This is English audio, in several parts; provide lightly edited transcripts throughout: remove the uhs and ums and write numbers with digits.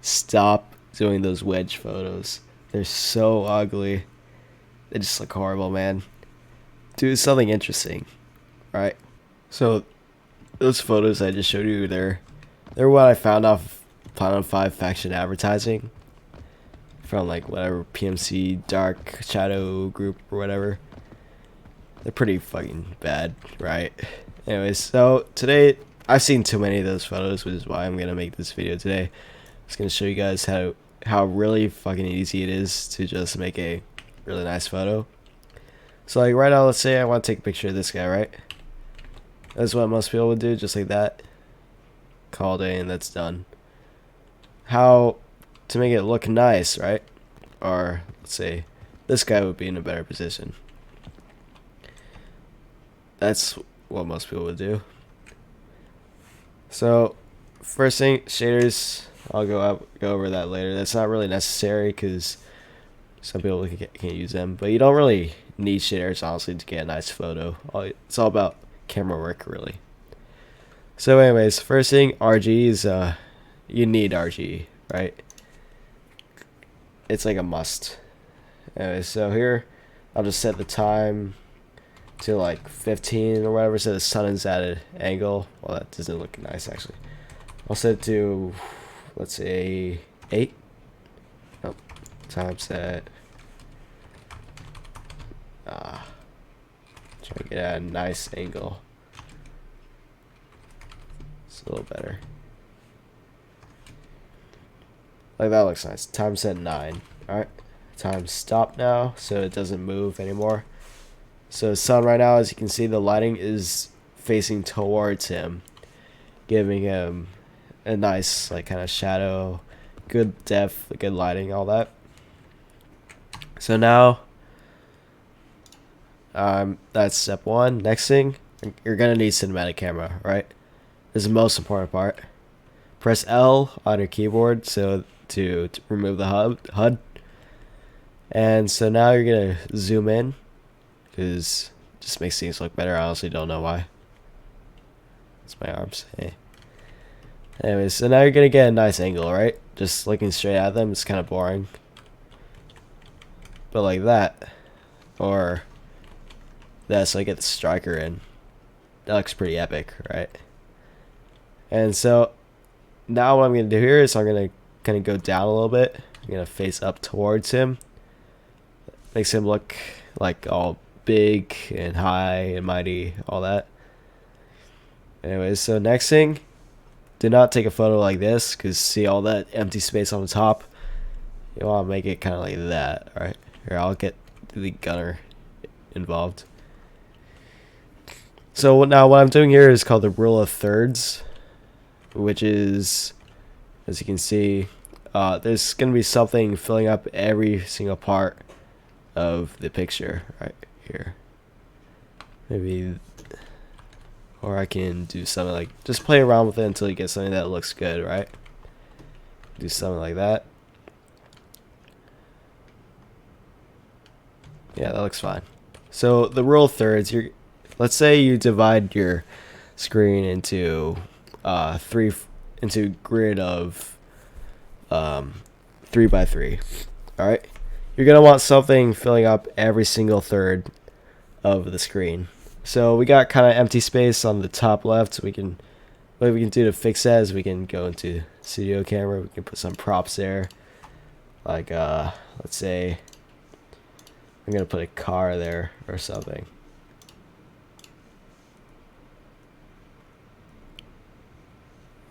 stop doing those wedge photos. They're so ugly. They just look horrible, man. Do something interesting, right? So those photos I just showed you, they're what I found off Platinum 5 faction advertising from like whatever PMC Dark Shadow group or whatever. They're pretty fucking bad, right? Anyways, so today I've seen too many of those photos, which is why I'm gonna make this video today. I'm just gonna show you guys how really fucking easy it is to just make a really nice photo. So like right now, let's say I want to take a picture of this guy, right? That's what most people would do, just like that. Call it a day and that's done. How to make it look nice, right? Or let's say this guy would be in a better position. That's what most people would do. So first thing, shaders, I'll go over that later. That's not really necessary because some people can't use them, but you don't really need shaders honestly to get a nice photo. It's all about camera work, really. So anyways, first thing, RG is you need RG, right? It's like a must. Anyway, so here I'll just set the time to like 15 or whatever, so the sun is at an angle. Well, that doesn't look nice actually. I'll set it to, let's say 8. Oh, time set. Try to get at a nice angle. It's a little better. Like that looks nice. Time set 9. Alright. Time stop now so it doesn't move anymore. So the sun right now, as you can see, the lighting is facing towards him, giving him a nice like kind of shadow, good depth, good lighting, all that. So now that's step 1. Next thing, you're gonna need cinematic camera, right? This is the most important part. Press L on your keyboard so to remove the HUD. And so now you're gonna zoom in because it just makes things look better. I honestly don't know why. It's my arms. Hey. Anyways, so now you're gonna get a nice angle, right? Just looking straight at them, it's kind of boring. But like that, or that, so I get the striker in. That looks pretty epic, right? And so now what I'm gonna do here is I'm gonna kind of go down a little bit. I'm gonna face up towards him. Makes him look like all big and high and mighty, all that. Anyways, so next thing, do not take a photo like this because see all that empty space on the top. You want to make it kind of like that. All right, here I'll get the gunner involved. So now what I'm doing here is called the rule of thirds, which is, as you can see, there's gonna be something filling up every single part of the picture right here. Maybe, or I can do something like, just play around with it until you get something that looks good, right? Do something like that. Yeah, that looks fine. So the rule of thirds, let's say you divide your screen into into grid of 3 by 3. All right, you're gonna want something filling up every single third of the screen. So we got kind of empty space on the top left. So what we can do to fix that is we can go into studio camera. We can put some props there, like let's say I'm gonna put a car there or something.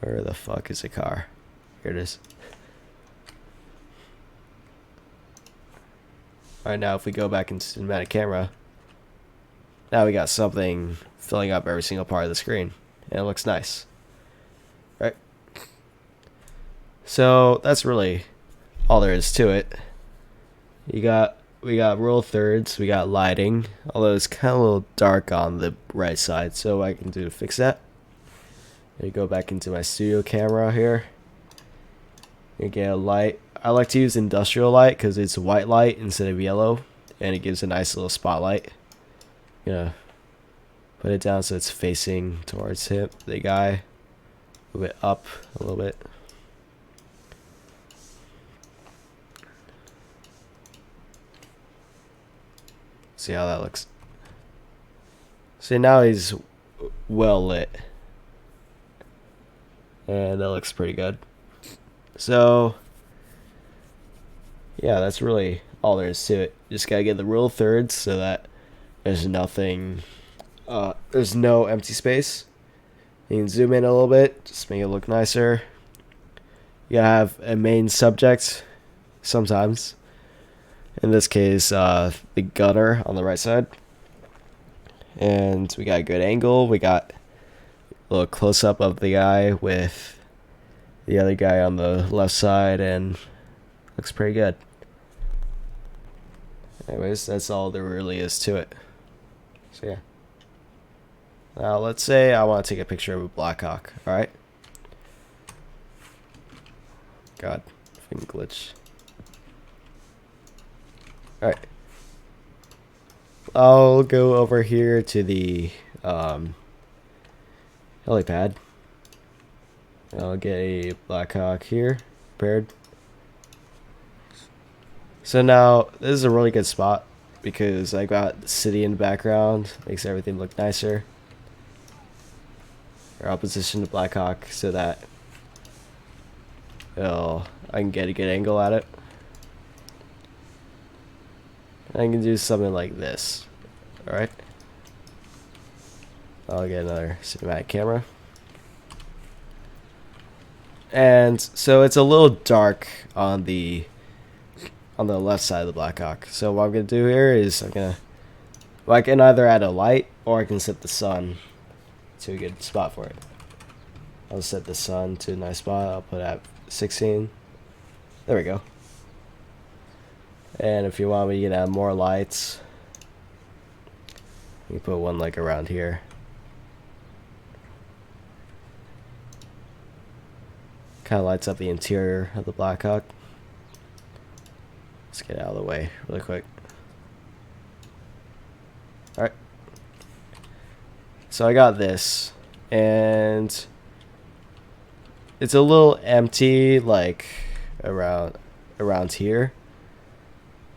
Where the fuck is a car? Here it is. Alright, now if we go back into cinematic camera, now we got something filling up every single part of the screen. And it looks nice. Right? So that's really all there is to it. We got rule of thirds, we got lighting, although it's kind of a little dark on the right side, so what I can do to fix that, let me go back into my studio camera here. You get a light. I like to use industrial light because it's white light instead of yellow, and it gives a nice little spotlight. Gonna put it down so it's facing towards him, the guy. Move it up a little bit. See how that looks. See, now he's well lit. And that looks pretty good. So, yeah, that's really all there is to it. Just gotta get the rule of thirds so that there's nothing, there's no empty space. You can zoom in a little bit, just make it look nicer. You gotta have a main subject sometimes. In this case, the gunner on the right side. And we got a good angle. We got a little close up of the guy with the other guy on the left side, and looks pretty good. Anyways, that's all there really is to it. So yeah. Now let's say I want to take a picture of a Blackhawk. Alright. God, fucking glitch. Alright. I'll go over here to the helipad. I'll get a Blackhawk here prepared. So now this is a really good spot because I got the city in the background, makes everything look nicer. Or I'll position the Blackhawk so that I can get a good angle at it. I can do something like this. Alright. I'll get another cinematic camera. And so it's a little dark on the left side of the Blackhawk. So what I'm gonna do here is I can either add a light or I can set the sun to a good spot for it. I'll set the sun to a nice spot. I'll put at 16. There we go. And if you want me, you can add more lights. You put one like around here. Kind of lights up the interior of the Blackhawk. Let's get out of the way really quick. Alright. So I got this. And it's a little empty, like around here.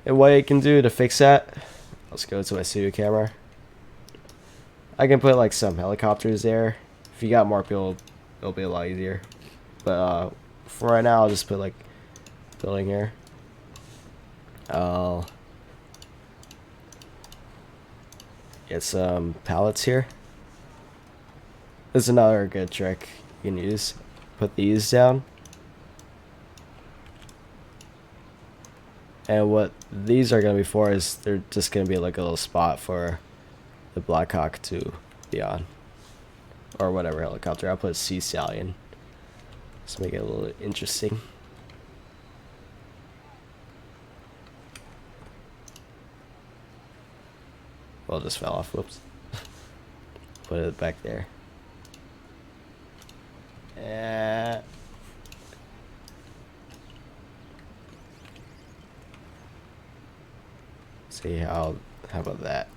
And what I can do to fix that, let's go to my studio camera. I can put like some helicopters there. If you got more people, it'll be a lot easier. But for right now, I'll just put like building here. I'll get some pallets here. This is another good trick you can use. Put these down. And what these are going to be for is they're just going to be like a little spot for the Blackhawk to be on. Or whatever helicopter. I'll put Sea Stallion. Let's make it a little interesting. Well, it just fell off. Whoops. Put it back there. See how about that?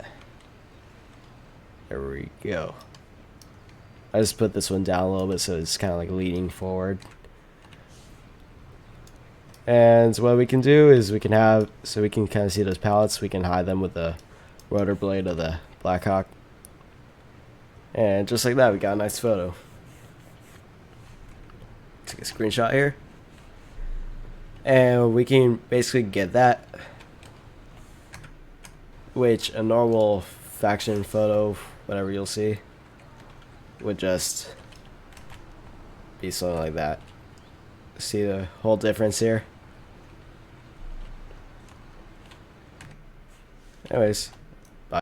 There we go. I just put this one down a little bit so it's kind of like leaning forward. And what we can do is we can have, so we can kind of see those pallets, we can hide them with the rotor blade of the Blackhawk. And just like that, we got a nice photo. Take a screenshot here. And we can basically get that, which a normal faction photo, whatever you'll see, would just be something like that. See the whole difference here? Anyways,